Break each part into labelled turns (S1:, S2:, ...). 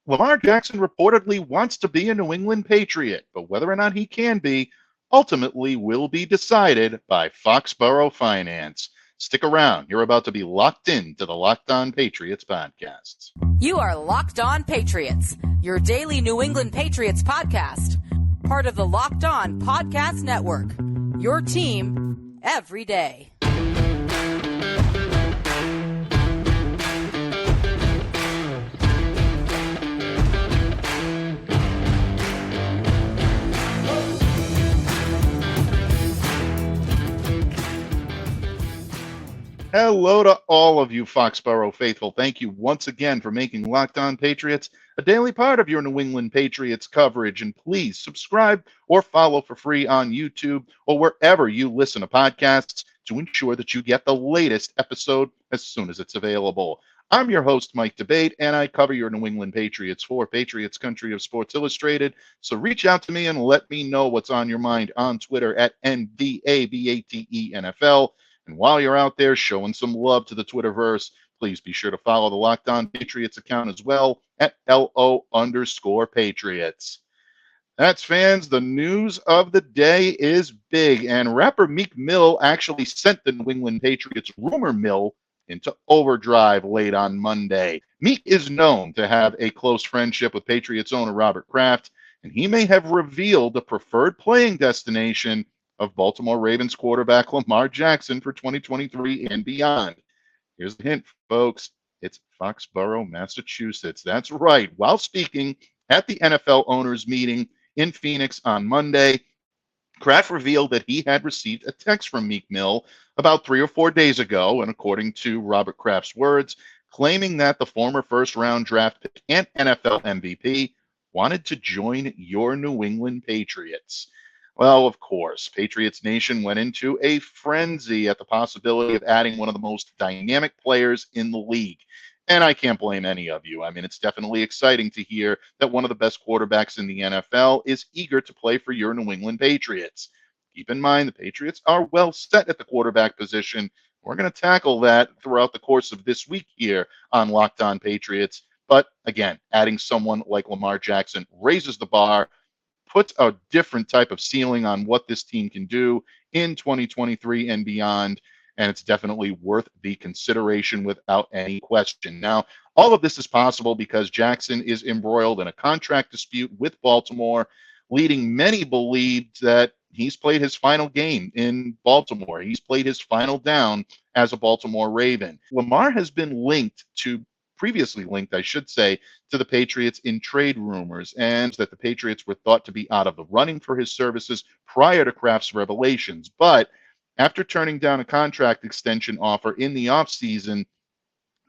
S1: Lamar Jackson reportedly wants to be a New England Patriot, but whether or not he can be ultimately will be decided by Foxboro Finance. Stick around. You're about to be locked into the Locked On Patriots podcast.
S2: You are Locked On Patriots, your daily New England Patriots podcast. Part of the Locked On Podcast Network, your team every day.
S1: Hello to all of you Foxboro faithful. Thank you once again for making Locked On Patriots a daily part of your New England Patriots coverage. And please subscribe or follow for free on YouTube or wherever you listen to podcasts to ensure that you get the latest episode as soon as it's available. I'm your host, Mike Debate, and I cover your New England Patriots for Patriots Country of Sports Illustrated. So reach out to me and let me know what's on your mind on Twitter at NDABATENFL. And while you're out there showing some love to the Twitterverse, please be sure to follow the Locked On Patriots account as well at LO_Patriots. That's fans. The news of the day is big, and rapper Meek Mill actually sent the New England Patriots rumor mill into overdrive late on Monday. Meek is known to have a close friendship with Patriots owner Robert Kraft, and he may have revealed the preferred playing destination of Baltimore Ravens quarterback Lamar Jackson for 2023 and beyond. Here's the hint, folks. It's Foxboro, Massachusetts. That's right. While speaking at the NFL owners meeting in Phoenix on Monday, Kraft revealed that he had received a text from Meek Mill about 3 or 4 days ago, and according to Robert Kraft's words, claiming that the former first-round draft pick and NFL MVP wanted to join your New England Patriots. Well, of course, Patriots Nation went into a frenzy at the possibility of adding one of the most dynamic players in the league. And I can't blame any of you. I mean, it's definitely exciting to hear that one of the best quarterbacks in the NFL is eager to play for your New England Patriots. Keep in mind, the Patriots are well set at the quarterback position. We're going to tackle that throughout the course of this week here on Locked On Patriots. But again, adding someone like Lamar Jackson raises the bar, puts a different type of ceiling on what this team can do in 2023 and beyond, and it's definitely worth the consideration without any question. Now, all of this is possible because Jackson is embroiled in a contract dispute with Baltimore, leading many believed that he's played his final game in Baltimore. He's played his final down as a Baltimore Raven. Lamar has been previously linked, I should say, to the Patriots in trade rumors, and that the Patriots were thought to be out of the running for his services prior to Kraft's revelations. But after turning down a contract extension offer in the offseason,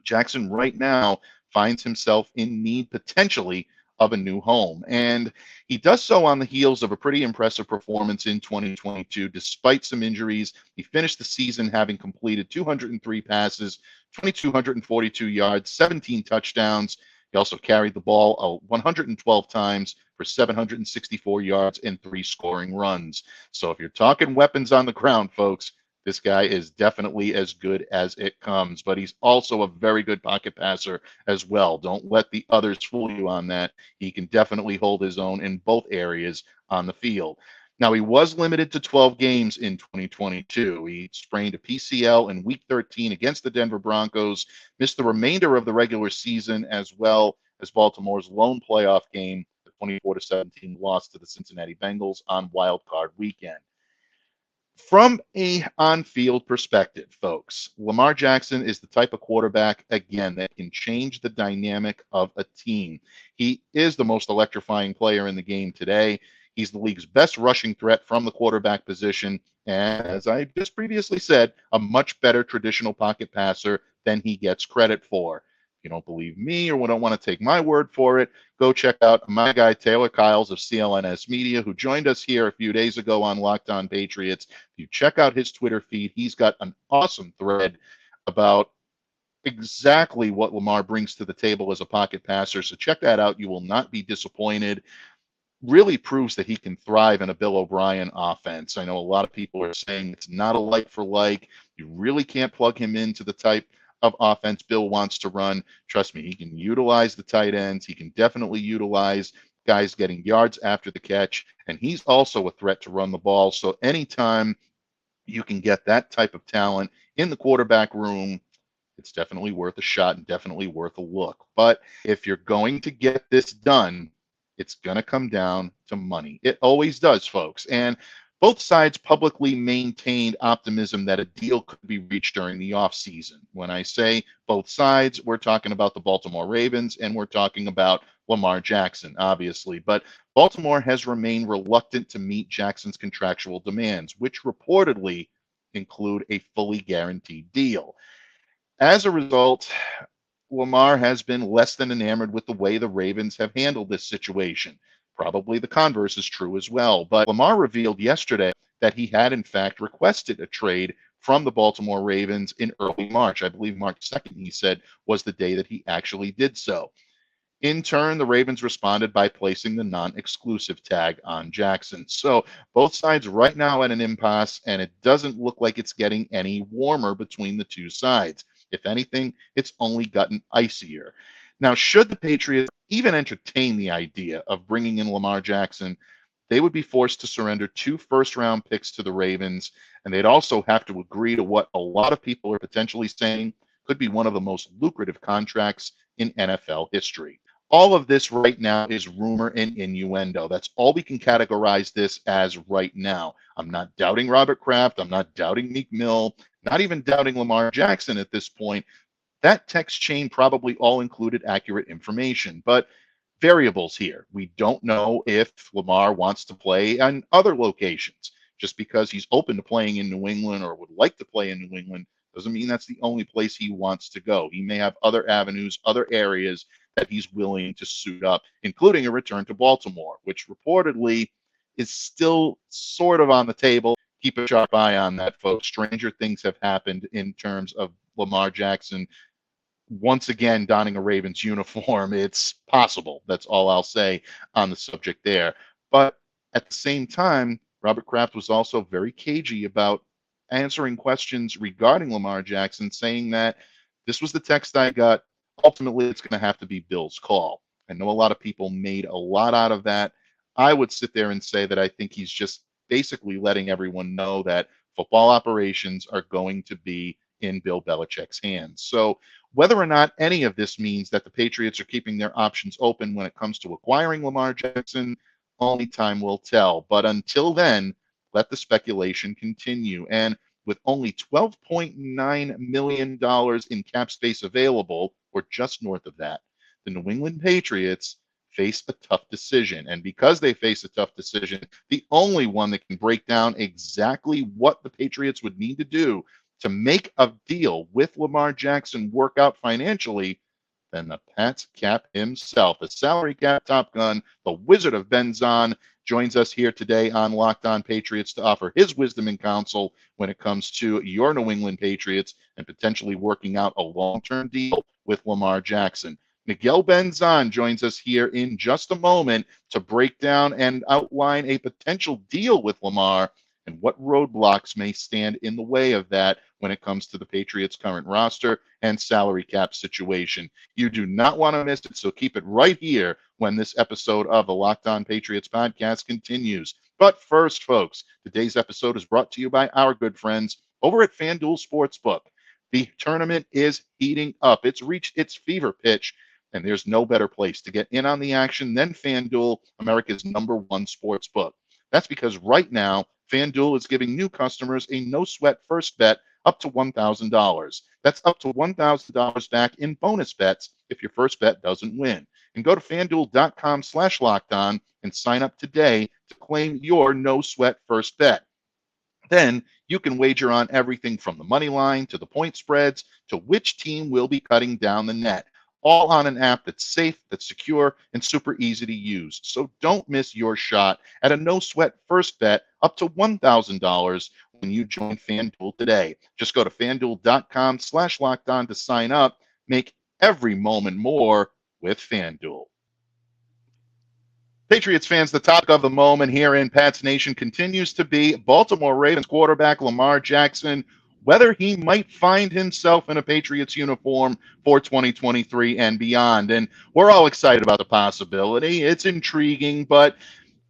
S1: Jackson right now finds himself in need potentially of a new home. And he does so on the heels of a pretty impressive performance in 2022. Despite some injuries, he finished the season having completed 203 passes, 2,242 yards, 17 touchdowns. He also carried the ball 112 times for 764 yards and 3 scoring runs. So if you're talking weapons on the ground, folks, this guy is definitely as good as it comes, but he's also a very good pocket passer as well. Don't let the others fool you on that. He can definitely hold his own in both areas on the field. Now, he was limited to 12 games in 2022. He sprained a PCL in Week 13 against the Denver Broncos, missed the remainder of the regular season, as well as Baltimore's lone playoff game, the 24-17 loss to the Cincinnati Bengals on Wild Card Weekend. From a on-field perspective, folks, Lamar Jackson is the type of quarterback, again, that can change the dynamic of a team. He is the most electrifying player in the game today. He's the league's best rushing threat from the quarterback position, and as I just previously said, a much better traditional pocket passer than he gets credit for. If you don't believe me or don't want to take my word for it, go check out my guy Taylor Kyles of CLNS Media, who joined us here a few days ago on Locked On Patriots. If you check out his Twitter feed, he's got an awesome thread about exactly what Lamar brings to the table as a pocket passer. So check that out. You will not be disappointed. Really proves that he can thrive in a Bill O'Brien offense. I know a lot of people are saying it's not a like for like. You really can't plug him into the type of offense Bill wants to run. Trust me, he can utilize the tight ends. He can definitely utilize guys getting yards after the catch, and he's also a threat to run the ball. So anytime you can get that type of talent in the quarterback room, it's definitely worth a shot and definitely worth a look. But if you're going to get this done, it's going to come down to money. It always does, folks. And both sides publicly maintained optimism that a deal could be reached during the offseason. When I say both sides, we're talking about the Baltimore Ravens and we're talking about Lamar Jackson, obviously. But Baltimore has remained reluctant to meet Jackson's contractual demands, which reportedly include a fully guaranteed deal. As a result, Lamar has been less than enamored with the way the Ravens have handled this situation. Probably the converse is true as well. But Lamar revealed yesterday that he had, in fact, requested a trade from the Baltimore Ravens in early March. I believe March 2nd, he said, was the day that he actually did so. In turn, the Ravens responded by placing the non-exclusive tag on Jackson. So both sides right now at an impasse, and it doesn't look like it's getting any warmer between the two sides. If anything, it's only gotten icier. Now, should the Patriots even entertain the idea of bringing in Lamar Jackson, they would be forced to surrender 2 first-round picks to the Ravens, and they'd also have to agree to what a lot of people are potentially saying could be one of the most lucrative contracts in NFL history. All of this right now is rumor and innuendo. That's all we can categorize this as right now. I'm not doubting Robert Kraft. I'm not doubting Meek Mill, not even doubting Lamar Jackson at this point. That text chain probably all included accurate information, but variables here. We don't know if Lamar wants to play on other locations. Just because he's open to playing in New England or would like to play in New England doesn't mean that's the only place he wants to go. He may have other avenues, other areas that he's willing to suit up, including a return to Baltimore, which reportedly is still sort of on the table. Keep a sharp eye on that, folks. Stranger things have happened in terms of Lamar Jackson once again donning a Ravens uniform. It's possible. That's all I'll say on the subject there. But at the same time, Robert Kraft was also very cagey about answering questions regarding Lamar Jackson, saying that this was the text I got. Ultimately, it's going to have to be Bill's call. I know a lot of people made a lot out of that. I would sit there and say that I think he's just basically letting everyone know that football operations are going to be in Bill Belichick's hands. So whether or not any of this means that the Patriots are keeping their options open when it comes to acquiring Lamar Jackson, only time will tell. But until then, let the speculation continue. And with only $12.9 million in cap space available, or just north of that, the New England Patriots face a tough decision. And because they face a tough decision, the only one that can break down exactly what the Patriots would need to do to make a deal with Lamar Jackson work out financially, then the PatsCap himself, the salary cap top gun, the Wizard of Benzan, joins us here today on Locked On Patriots to offer his wisdom and counsel when it comes to your New England Patriots and potentially working out a long-term deal with Lamar Jackson. Miguel Benzan joins us here in just a moment to break down and outline a potential deal with Lamar and what roadblocks may stand in the way of that when it comes to the Patriots' current roster and salary cap situation. You do not want to miss it, so keep it right here when this episode of the Locked On Patriots podcast continues. But first, folks, today's episode is brought to you by our good friends over at FanDuel Sportsbook. The tournament is heating up. It's reached its fever pitch, and there's no better place to get in on the action than FanDuel, America's #1 sports book. That's because right now, FanDuel is giving new customers a no-sweat first bet up to $1,000. That's up to $1,000 back in bonus bets if your first bet doesn't win. And go to FanDuel.com/lockedon and sign up today to claim your no-sweat first bet. Then you can wager on everything from the money line to the point spreads to which team will be cutting down the net, all on an app that's safe, that's secure, and super easy to use. So don't miss your shot at a no-sweat first bet up to $1,000 when you join FanDuel today. Just go to FanDuel.com/lockedon to sign up. Make every moment more with FanDuel. Patriots fans, the topic of the moment here in Pats Nation continues to be Baltimore Ravens quarterback Lamar Jackson. whether he might find himself in a Patriots uniform for 2023 and beyond. And we're all excited about the possibility. It's intriguing, but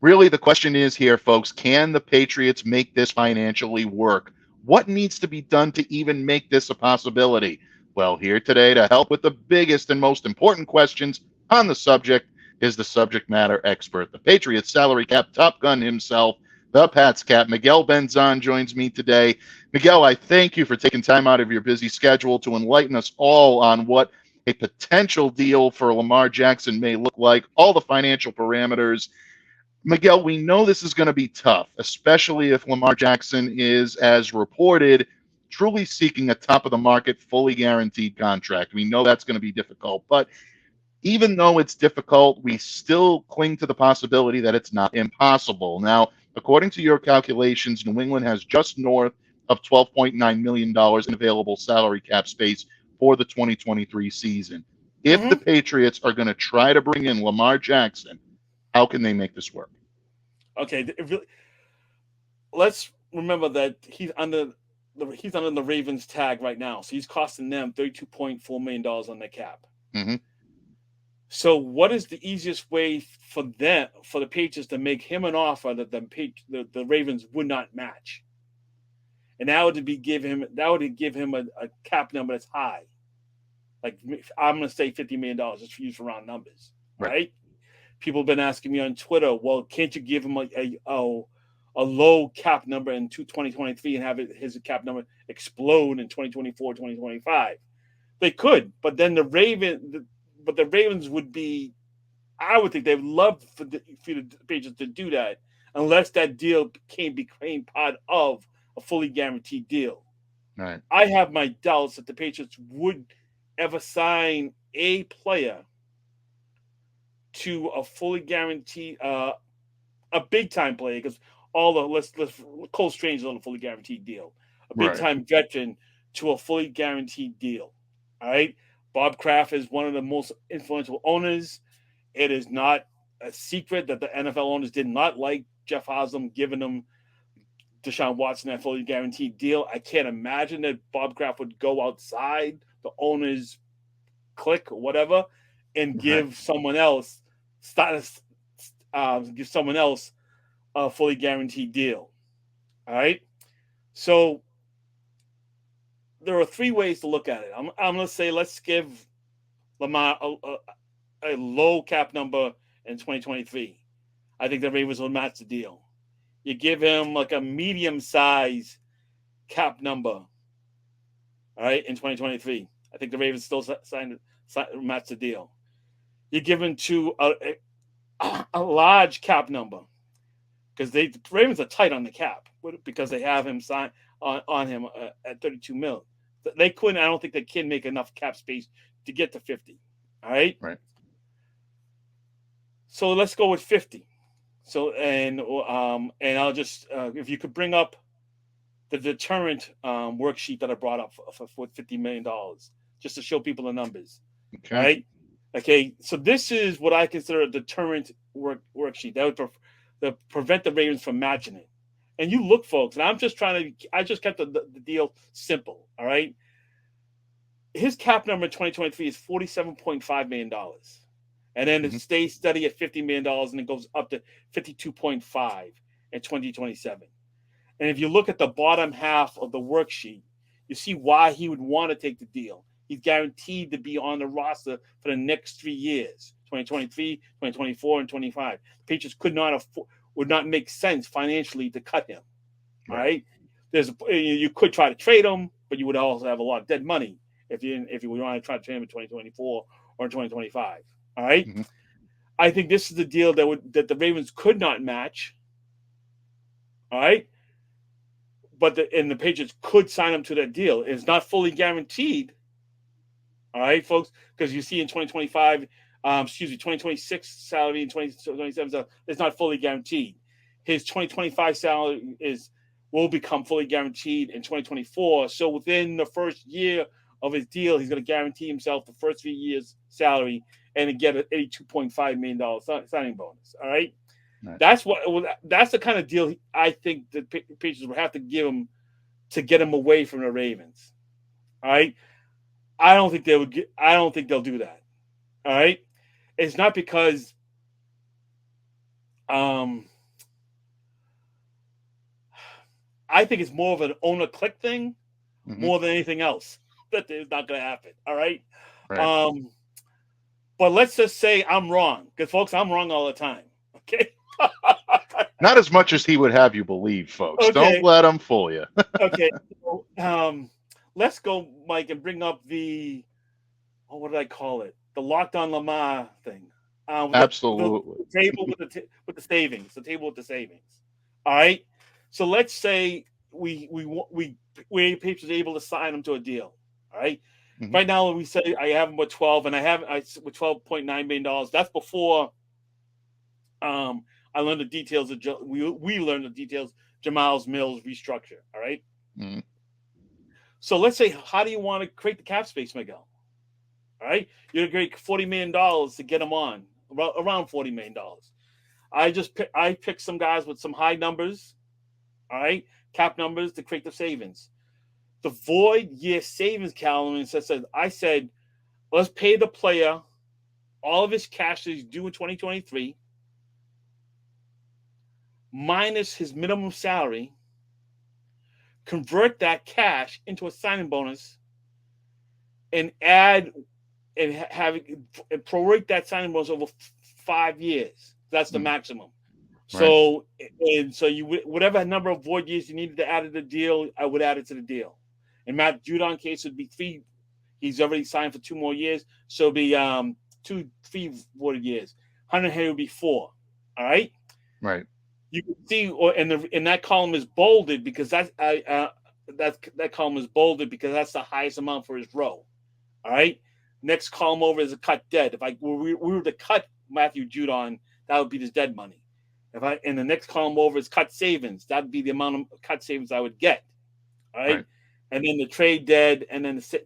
S1: really the question is here, folks, can the Patriots make this financially work? What needs to be done to even make this a possibility? Well, here today to help with the biggest and most important questions on the subject is the subject matter expert, the Patriots salary cap top gun himself, the PatsCap. Miguel Benzan joins me today. Miguel, I thank you for taking time out of your busy schedule to enlighten us all on what a potential deal for Lamar Jackson may look like, all the financial parameters. Miguel, we know this is going to be tough, especially if Lamar Jackson is, as reported, truly seeking a top of the market, fully guaranteed contract. We know that's going to be difficult, but even though it's difficult, we still cling to the possibility that it's not impossible. Now, according to your calculations, New England has just north of $12.9 million in available salary cap space for the 2023 season. If the Patriots are going to try to bring in Lamar Jackson, how can they make this work?
S3: Okay, let's remember that he's under the Ravens tag right now, so he's costing them $32.4 million on their cap.
S1: Mm-hmm.
S3: So, what is the easiest way for the Patriots to make him an offer that the Ravens would not match? And that would give him a cap number that's high. Like, I'm going to say $50 million just for use for round numbers, right? People have been asking me on Twitter, well, can't you give him a low cap number in 2023 and have his cap number explode in 2024, 2025? They could, but then the Ravens would be, I would think they would love for the Patriots to do that unless that deal became part of a fully guaranteed deal.
S1: Right.
S3: I have my doubts that the Patriots would ever sign a player to a fully guaranteed, a big time player, because let's Cole Strange on a fully guaranteed deal, a big time veteran to a fully guaranteed deal. All right, Bob Kraft is one of the most influential owners. It is not a secret that the NFL owners did not like Jeff Haslam giving them Deshaun Watson that fully guaranteed deal. I can't imagine that Bob Kraft would go outside the owners' clique or whatever and give someone else a fully guaranteed deal. All right, so there are three ways to look at it. I'm going to say let's give Lamar a low cap number in 2023. I think the Ravens will match the deal. You give him like a medium size cap number, all right, in 2023. I think the Ravens still match the deal. You give him to a large cap number because the Ravens are tight on the cap because they have him signed on him at $32 million. They couldn't. I don't think they can make enough cap space to get to 50. All right.
S1: Right.
S3: So let's go with 50. So and I'll just if you could bring up the deterrent worksheet that I brought up for $50 million, just to show people the numbers.
S1: Okay.
S3: Right. Okay. So this is what I consider a deterrent worksheet that would prevent the Ravens from matching it. And you look, folks, and I just kept the deal simple. All right. His cap number in 2023 is $47.5 million. And then it stays steady at $50 million and it goes up to $52.5 in 2027. And if you look at the bottom half of the worksheet, you see why he would want to take the deal. He's guaranteed to be on the roster for the next 3 years, 2023, 2024, and 25. The Patriots would not make sense financially to cut him. All right. You could try to trade him, but you would also have a lot of dead money if you want to try to trade him in 2024 or 2025. All right. Mm-hmm. I think this is the deal that the Ravens could not match. All right. But the Patriots could sign him to that deal. It's not fully guaranteed. All right, folks, because you see in 2026 salary and 2027 salary, it's not fully guaranteed. His 2025 salary will become fully guaranteed in 2024. So within the first year of his deal, he's going to guarantee himself the first 3 years' salary and get an $82.5 million signing bonus. All right, nice. That's the kind of deal I think the Patriots will have to give him to get him away from the Ravens. All right. I don't think they'll do that. All right. It's not because I think it's more of an owner click thing more than anything else. That is not going to happen. All right.
S1: Right.
S3: But let's just say I'm wrong, because folks, I'm wrong all the time. Okay.
S1: Not as much as he would have you believe, folks.
S3: Okay.
S1: Don't let him fool you.
S3: Okay. So, let's go, Mike, and bring up what did I call it? The Locked On Lamar thing.
S1: Absolutely.
S3: The table with the savings. The table with the savings. All right. So let's say we Patriots able to sign him to a deal. All right. Right now, we say I have him with 12, and with $12.9 million. That's before I learned the details of we learned the details Jamal's Mills restructure. All right. So let's say, how do you want to create the cap space, Miguel? All right, you're going to create $40 million to get him on, around $40 million. I picked some guys with some high numbers, all right, cap numbers to create the savings. The void year savings column I said, let's pay the player all of his cash that he's due in 2023, minus his minimum salary, convert that cash into a signing bonus, and add and prorate that signing bonus over 5 years. That's the maximum. So you whatever number of void years you needed to add to the deal, I would add it to the deal. In Matt Judon case, would be 3. He's already signed for 2 more years, so it'd be 3 void years. Hunter Henry would be 4. All right.
S1: Right.
S3: You can see, and that column is bolded because that column is bolded because that's the highest amount for his row. All right. Next column over is a cut dead. If we were to cut Matthew Judon, that would be his dead money. And the next column over is cut savings. That would be the amount of cut savings I would get. All right. And then the trade dead, and then the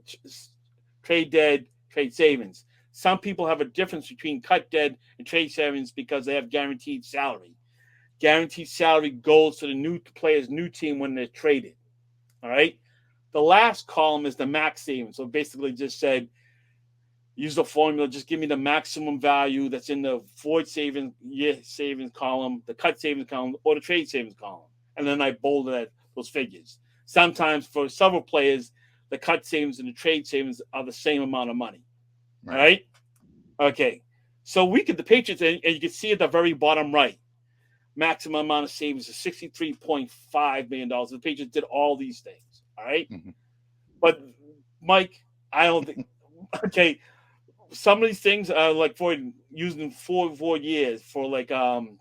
S3: trade dead, trade savings. Some people have a difference between cut dead and trade savings because they have guaranteed salary. Guaranteed salary goes to the new player's new team when they're traded. All right. The last column is the max savings. So basically just said, use the formula, just give me the maximum value that's in the void savings, year savings column, the cut savings column, or the trade savings column. And then I bolded those figures. Sometimes for several players, the cut savings and the trade savings are the same amount of money. All right. Okay. So the Patriots, and you can see at the very bottom right, maximum amount of savings is $63.5 million. The Patriots did all these things. All right. But Mike, I don't think, okay, some of these things are like using 4 void years for like 3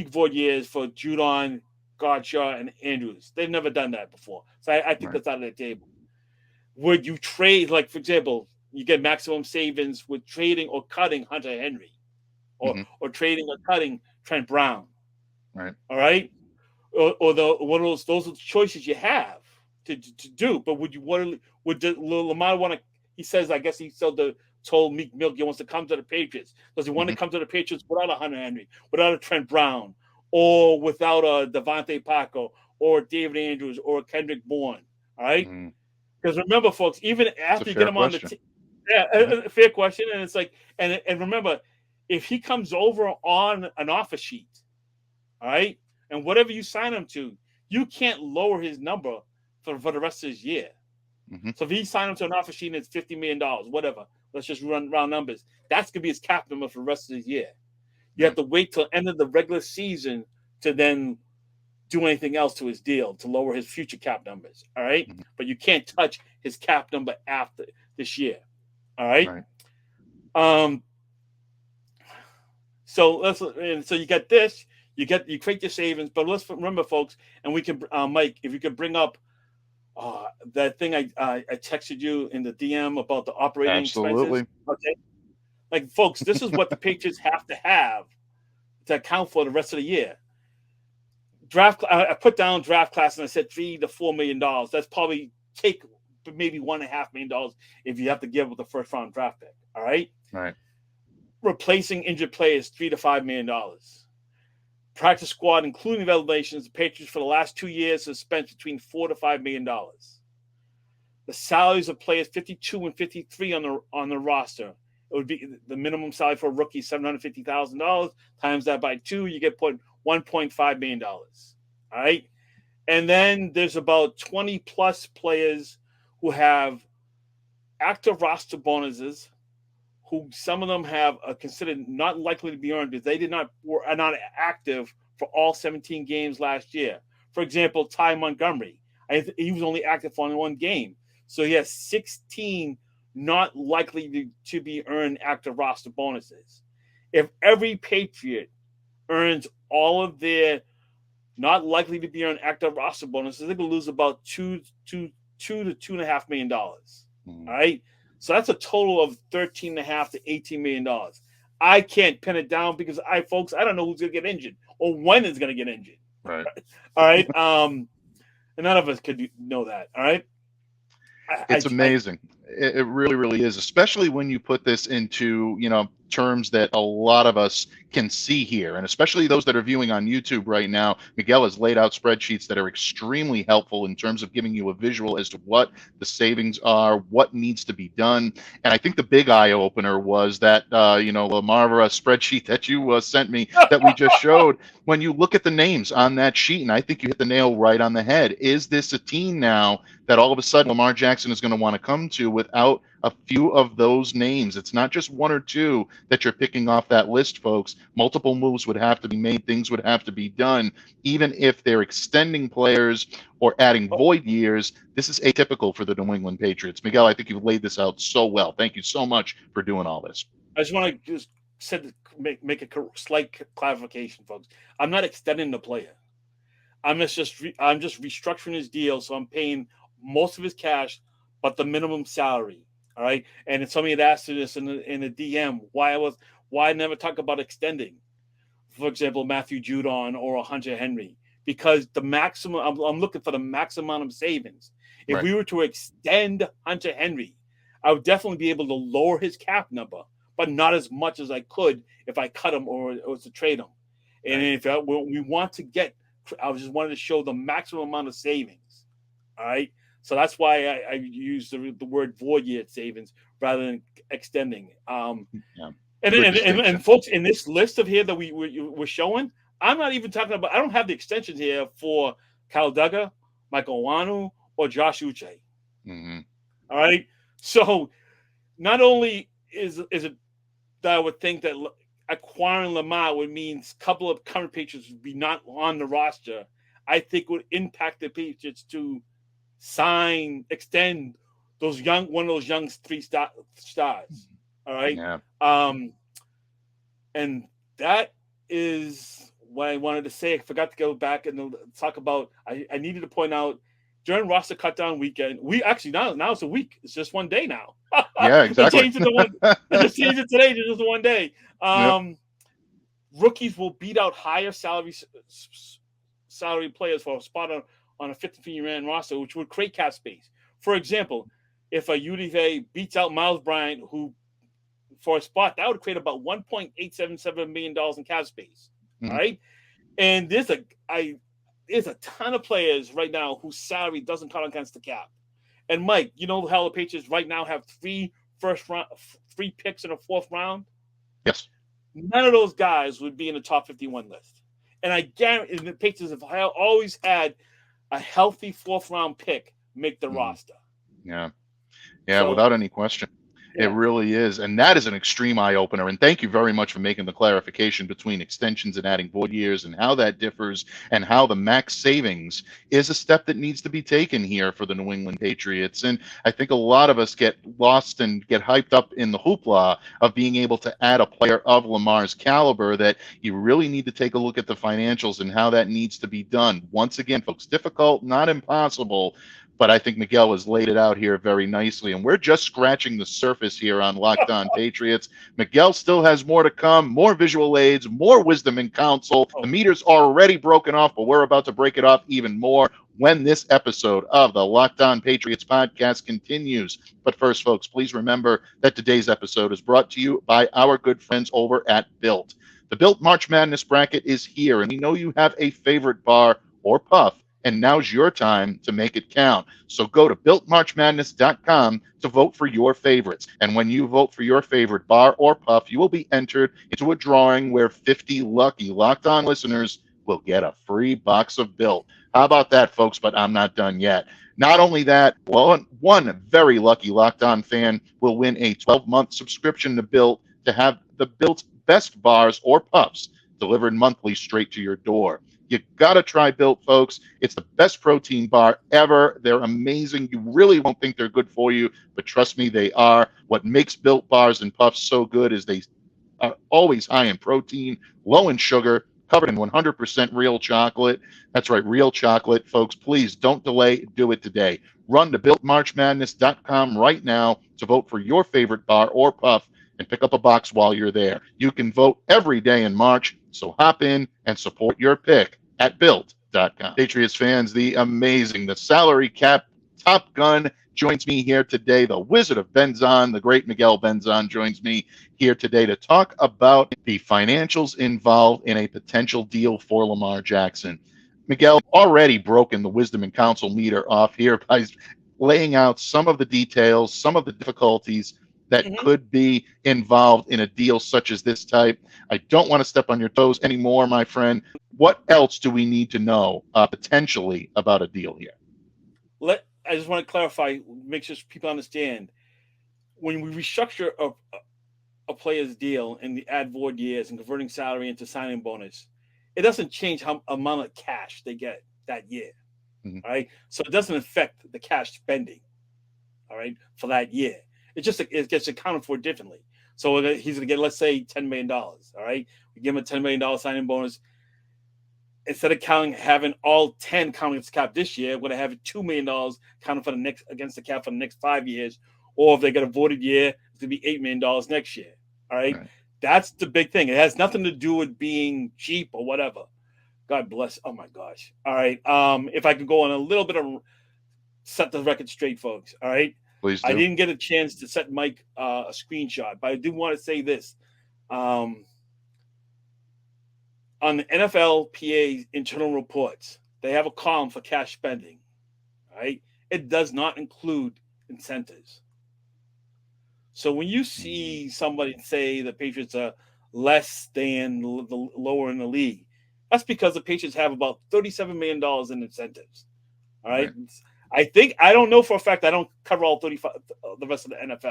S3: void years for Judon, Godshaw, and Andrews. They've never done that before. So I think that's out of the table. Would you trade, like, for example, you get maximum savings with trading or cutting Hunter Henry or trading or cutting Trent Brown?
S1: Right.
S3: All right. Or one of those are the choices you have to do. But would Lamar want to? He says, I guess he told Meek he wants to come to the Patriots. Does he want to come to the Patriots without a Hunter Henry, without a Trent Brown, or without a Devontae Paco, or David Andrews, or Kendrick Bourne? All right. Because remember, folks, even after you get him on the team, a fair question, and it's like, and remember, if he comes over on an offer sheet, all right, and whatever you sign him to, you can't lower his number for the rest of his year. So if he signed him to an offer sheet and it's $50 million, whatever, let's just run round numbers. That's gonna be his cap number for the rest of the year. You have to wait till end of the regular season to then do anything else to his deal to lower his future cap numbers. All right. But you can't touch his cap number after this year. All right. So you get this, you create your savings, but let's remember, folks, and we can, Mike, if you could bring up that thing I texted you in the DM about the operating expenses. Okay. Like, folks, this is what the Patriots have to account for the rest of the year. I put down draft class and I said $3 to $4 million. That's probably take maybe $1.5 million if you have to give with the first round draft pick. All right.
S1: Right.
S3: Replacing injured players, $3 to $5 million. practice squad, including evaluations, the Patriots for the last 2 years have spent between $4 to $5 million. The salaries of players 52 and 53 on the roster. It would be the minimum salary for a rookie, $750,000. Times that by 2, you get $1.5 million. All right. And then there's about 20 plus players who have active roster bonuses, who some of them have considered not likely to be earned because they are not active for all 17 games last year. For example, Ty Montgomery, he was only active for only 1 game. So he has 16 not likely to be earned active roster bonuses. If every Patriot earns all of their not likely to be earned active roster bonuses, they're going to lose about $2 to $2.5 million. All right. So that's a total of $13.5 to $18 million. I can't pin it down because I don't know who's going to get injured or when it's going to get injured.
S1: Right.
S3: All right. And none of us could know that. All right.
S1: It's amazing. It really, really is, especially when you put this into, terms that a lot of us can see here, and especially those that are viewing on YouTube right now. Miguel has laid out spreadsheets that are extremely helpful in terms of giving you a visual as to what the savings are, what needs to be done. And I think the big eye opener was that, Lamar spreadsheet that you sent me that we just showed. When you look at the names on that sheet, and I think you hit the nail right on the head, is this a team now that all of a sudden Lamar Jackson is going to want to come to without a few of those names? It's not just 1 or 2 that you're picking off that list, folks. Multiple moves would have to be made. Things would have to be done. Even if they're extending players or adding void years, this is atypical for the New England Patriots. Miguel, I think you've laid this out so well. Thank you so much for doing all this.
S3: I just want to make a slight clarification, folks. I'm not extending the player. I'm just restructuring his deal, so I'm paying most of his cash, but the minimum salary. All right. And somebody had asked this in the DM why I never talk about extending, for example, Matthew Judon or Hunter Henry, because the maximum I'm looking for the maximum amount of savings. If we were to extend Hunter Henry, I would definitely be able to lower his cap number, but not as much as I could if I cut him or to trade him. And if we want to I just wanted to show the maximum amount of savings. All right. So that's why I use the word void year savings rather than extending. And folks, in this list of here that we're showing, I'm not even talking about. I don't have the extensions here for Kyle Duggar, Michael Wanu, or Josh Uche.
S1: Mm-hmm.
S3: All right. So not only is it that I would think that acquiring Lamar would mean a couple of current Patriots would be not on the roster, I think would impact the Patriots to extend one of those young 3 stars. All right.
S1: Yeah.
S3: And that is what I wanted to say. I forgot to go back and talk about, I needed to point out during roster cutdown weekend, we actually now it's a week. It's just 1 day now.
S1: Yeah, exactly.
S3: They just changed it today to just 1 day. Rookies will beat out higher salary players for a spot on a 53-man roster, which would create cap space. For example, if a UDFA beats out Miles Bryant, who for a spot, that would create about $1.877 million in cap space. Mm-hmm. All right. And there's a ton of players right now whose salary doesn't count against the cap. And Mike, you know how the Patriots right now have 3 picks in the 4th round?
S1: Yes.
S3: None of those guys would be in the top 51 list. And I guarantee the Patriots have always had a healthy 4th round pick make the roster.
S1: Yeah. Yeah, so, without any question. Yeah. It really is. And that is an extreme eye opener. And thank you very much for making the clarification between extensions and adding void years and how that differs and how the max savings is a step that needs to be taken here for the New England Patriots. And I think a lot of us get lost and get hyped up in the hoopla of being able to add a player of Lamar's caliber, that you really need to take a look at the financials and how that needs to be done. Once again, folks, difficult, not impossible. But I think Miguel has laid it out here very nicely. And we're just scratching the surface here on Locked On Patriots. Miguel still has more to come, more visual aids, more wisdom and counsel. The meter's already broken off, but we're about to break it off even more when this episode of the Locked On Patriots podcast continues. But first, folks, please remember that today's episode is brought to you by our good friends over at Built. The Built March Madness bracket is here, and we know you have a favorite bar or puff, and now's your time to make it count. So go to BuiltMarchMadness.com to vote for your favorites. And when you vote for your favorite bar or puff, you will be entered into a drawing where 50 lucky Locked On listeners will get a free box of Built. How about that, folks? But I'm not done yet. Not only that, one very lucky Locked On fan will win a 12-month subscription to Built to have the Built best bars or puffs delivered monthly straight to your door. You got to try Built, folks. It's the best protein bar ever. They're amazing. You really won't think they're good for you, but trust me, they are. What makes Built bars and puffs so good is they are always high in protein, low in sugar, covered in 100% real chocolate. That's right, real chocolate. Folks, please don't delay. Do it today. Run to BuiltMarchMadness.com right now to vote for your favorite bar or puff and pick up a box while you're there. You can vote every day in March, so hop in and support your pick at Built.com. Patriots fans, the salary cap top gun joins me here today. The Wizard of Benzan, the great Miguel Benzan, joins me here today to talk about the financials involved in a potential deal for Lamar Jackson. Miguel already broken the wisdom and counsel meter off here by laying out some of the details, some of the difficulties that could be involved in a deal such as this type. I don't want to step on your toes anymore, my friend. What else do we need to know potentially about a deal here?
S3: I just want to clarify, make sure people understand. When we restructure a player's deal and the add void years and converting salary into signing bonus, it doesn't change how amount of cash they get that year. All right. So it doesn't affect the cash spending. All right. For that year. It gets accounted for differently. So he's going to get, let's say, $10 million. All right. We give him a $10 million signing bonus. Instead of having all 10 counting against the cap this year, we're going to have $2 million counted for against the cap for the next 5 years. Or if they get a voided year, it's going to be $8 million next year. All right. That's the big thing. It has nothing to do with being cheap or whatever. God bless. Oh my gosh. All right. If I could go on a little bit of set the record straight, folks. All right.
S1: Please do.
S3: I didn't get a chance to set Mike a screenshot, but I do want to say this. On the NFLPA internal reports, they have a column for cash spending. Right? It does not include incentives. So when you see somebody say the Patriots are less than the lower in the league, that's because the Patriots have about $37 million in incentives. All right. I don't know for a fact. I don't cover all the rest of the NFL.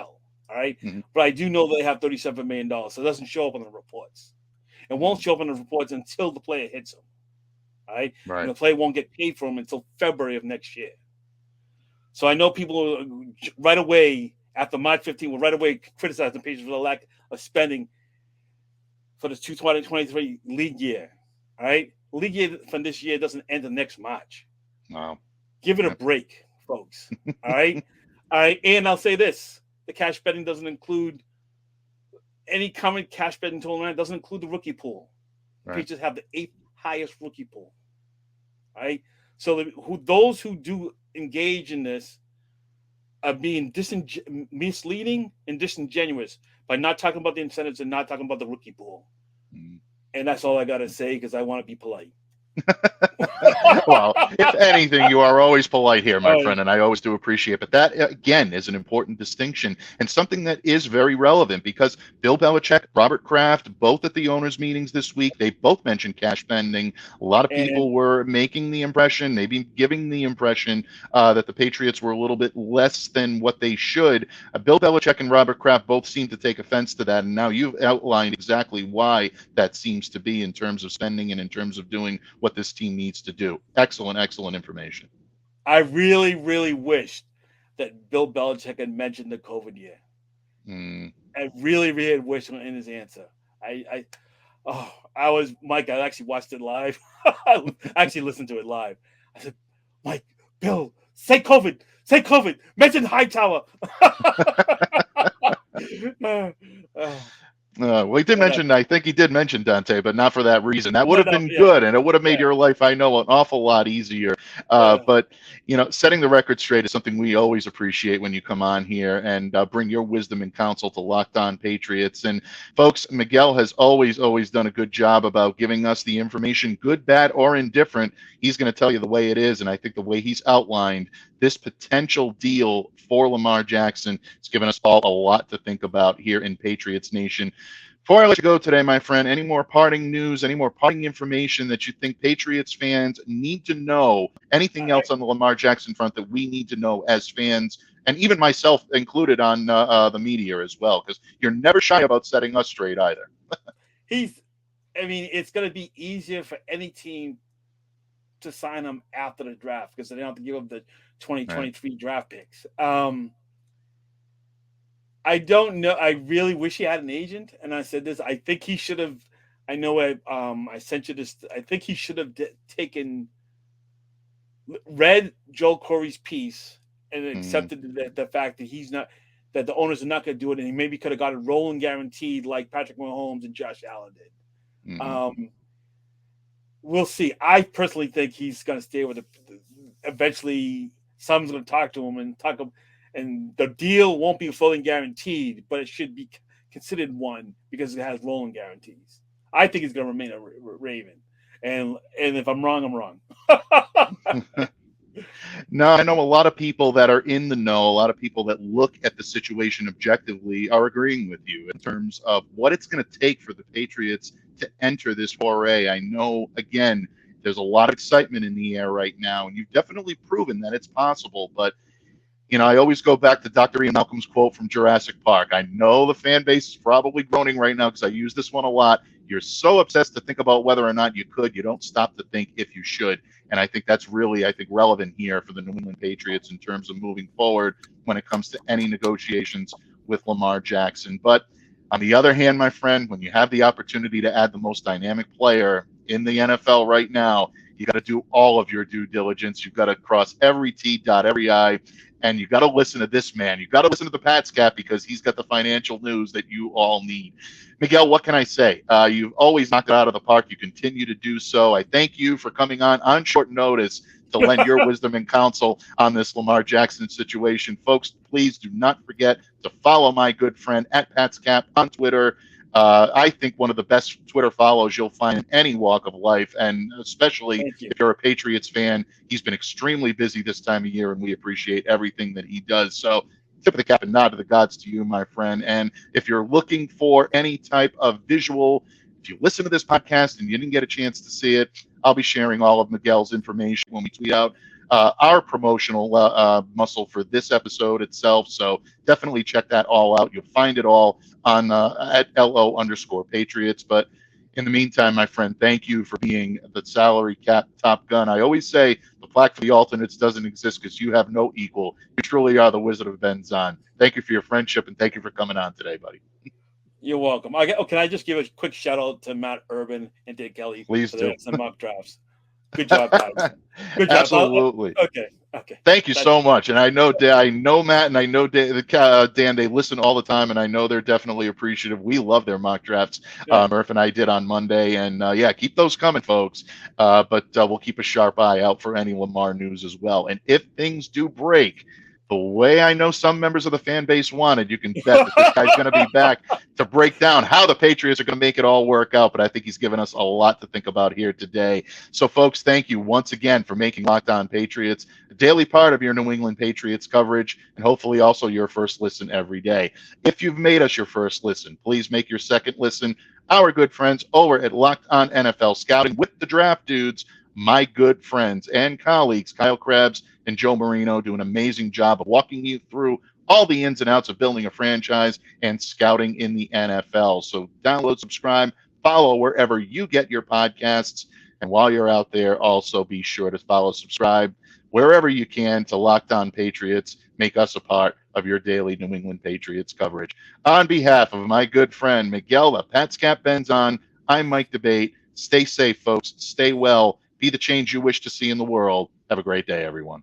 S3: All right. But I do know they have $37 million. So it doesn't show up on the reports. It won't show up on the reports until the player hits them. All right. And the player won't get paid for them until February of next year. So I know people right away after March 15 will right away criticize the Patriots for the lack of spending for the 2023 league year. All right. League year from this year doesn't end the next March.
S1: Wow.
S3: Give it a break, folks. All right. All right. And I'll say this. The cash betting doesn't include any current cash betting total. It doesn't include the rookie pool. The Patriots have the 8th highest rookie pool. All right. So those who do engage in this are being misleading and disingenuous by not talking about the incentives and not talking about the rookie pool. And that's all I got to say because I want to be polite.
S1: Well, if anything, you are always polite here, my friend, and I always do appreciate it. But that, again, is an important distinction and something that is very relevant because Bill Belichick, Robert Kraft, both at the owners' meetings this week, they both mentioned cash spending. A lot of people were making the impression, maybe giving the impression that the Patriots were a little bit less than what they should. Bill Belichick and Robert Kraft both seem to take offense to that, and now you've outlined exactly why that seems to be in terms of spending and in terms of doing what this team needs to do. Excellent information.
S3: I really, really wished that Bill Belichick had mentioned the COVID year. I really, really wished in his answer. I actually watched it live. I actually listened to it live. I said, Mike, Bill, say COVID, mention Hightower.
S1: Well, he did mention, I think he did mention Dante, but not for that reason. That would have been good, and it would have made your life, I know, an awful lot easier. But setting the record straight is something we always appreciate when you come on here and bring your wisdom and counsel to Locked On Patriots. And folks, Miguel has always done a good job about giving us the information, good, bad, or indifferent. He's going to tell you the way it is. And I think the way he's outlined this potential deal for Lamar Jackson has given us all a lot to think about here in Patriots Nation. Before I let you go today, my friend, any more parting news, any more parting information that you think Patriots fans need to know? Anything else on the Lamar Jackson front that we need to know as fans, and even myself included on the media as well? Because you're never shy about setting us straight either.
S3: It's going to be easier for any team to sign him after the draft because they don't have to give up the 2023 draft picks. I don't know. I really wish he had an agent. And I said this. I think he should have. I know. I sent you this. I think he should have read Joe Corey's piece and accepted the fact that he's not. That the owners are not going to do it, and he maybe could have got a rolling guaranteed like Patrick Mahomes and Josh Allen did. We'll see. I personally think he's going to stay with it. Eventually, someone's going to talk to him and the deal won't be fully guaranteed, but it should be considered one because it has rolling guarantees. I think he's going to remain a Raven, and if I'm wrong, I'm wrong.
S1: No, I know a lot of people that are in the know, a lot of people that look at the situation objectively are agreeing with you in terms of what it's going to take for the Patriots to enter this foray. I know, again, there's a lot of excitement in the air right now, and you've definitely proven that it's possible, but I always go back to Dr. Ian Malcolm's quote from Jurassic Park. I know the fan base is probably groaning right now because I use this one a lot. You're so obsessed to think about whether or not you could, you don't stop to think if you should. And I think that's really, relevant here for the New England Patriots in terms of moving forward when it comes to any negotiations with Lamar Jackson. But on the other hand, my friend, when you have the opportunity to add the most dynamic player in the NFL right now, you got to do all of your due diligence. You've got to cross every T, dot every I. And you got to listen to this man. You got to listen to the PatsCap because he's got the financial news that you all need. Miguel, what can I say? You've always knocked it out of the park. You continue to do so. I thank you for coming on short notice to lend your wisdom and counsel on this Lamar Jackson situation. Folks, please do not forget to follow my good friend at PatsCap on Twitter. I think one of the best Twitter follows you'll find in any walk of life, and especially if you're a Patriots fan. He's been extremely busy this time of year, and we appreciate everything that he does. So tip of the cap and nod to the gods to you, my friend. And if you're looking for any type of visual, if you listen to this podcast and you didn't get a chance to see it, I'll be sharing all of Miguel's information when we tweet out our promotional muscle for this episode itself. So definitely check that all out. You'll find it all on at LO_Patriots. But in the meantime, my friend, thank you for being the salary cap top gun. I always say the plaque for the alternates doesn't exist because you have no equal. You truly are the Wizard of Benzan. Thank you for your friendship, and thank you for coming on today, buddy.
S3: You're welcome. Can I just give a quick shout out to Matt Urban and Dick Kelly
S1: Please
S3: for
S1: do.
S3: Some mock drafts. Good job, guys. Good job.
S1: Absolutely.
S3: Okay.
S1: Thank you so much. And I know Matt and I know Dan, they listen all the time, and I know they're definitely appreciative. We love their mock drafts. Murph and I did on Monday, and keep those coming, folks. But we'll keep a sharp eye out for any Lamar news as well. And if things do break the way I know some members of the fan base wanted, you can bet that this guy's going to be back to break down how the Patriots are going to make it all work out. But I think he's given us a lot to think about here today. So, folks, thank you once again for making Locked On Patriots a daily part of your New England Patriots coverage, and hopefully also your first listen every day. If you've made us your first listen, please make your second listen our good friends over at Locked On NFL Scouting with the Draft Dudes, my good friends and colleagues, Kyle Krabs and Joe Marino, do an amazing job of walking you through all the ins and outs of building a franchise and scouting in the NFL. So download, subscribe, follow wherever you get your podcasts. And while you're out there, also be sure to follow, subscribe wherever you can to Locked On Patriots. Make us a part of your daily New England Patriots coverage. On behalf of my good friend Miguel, the PatsCap Benzan, I'm Mike Debate. Stay safe, folks. Stay well. Be the change you wish to see in the world. Have a great day, everyone.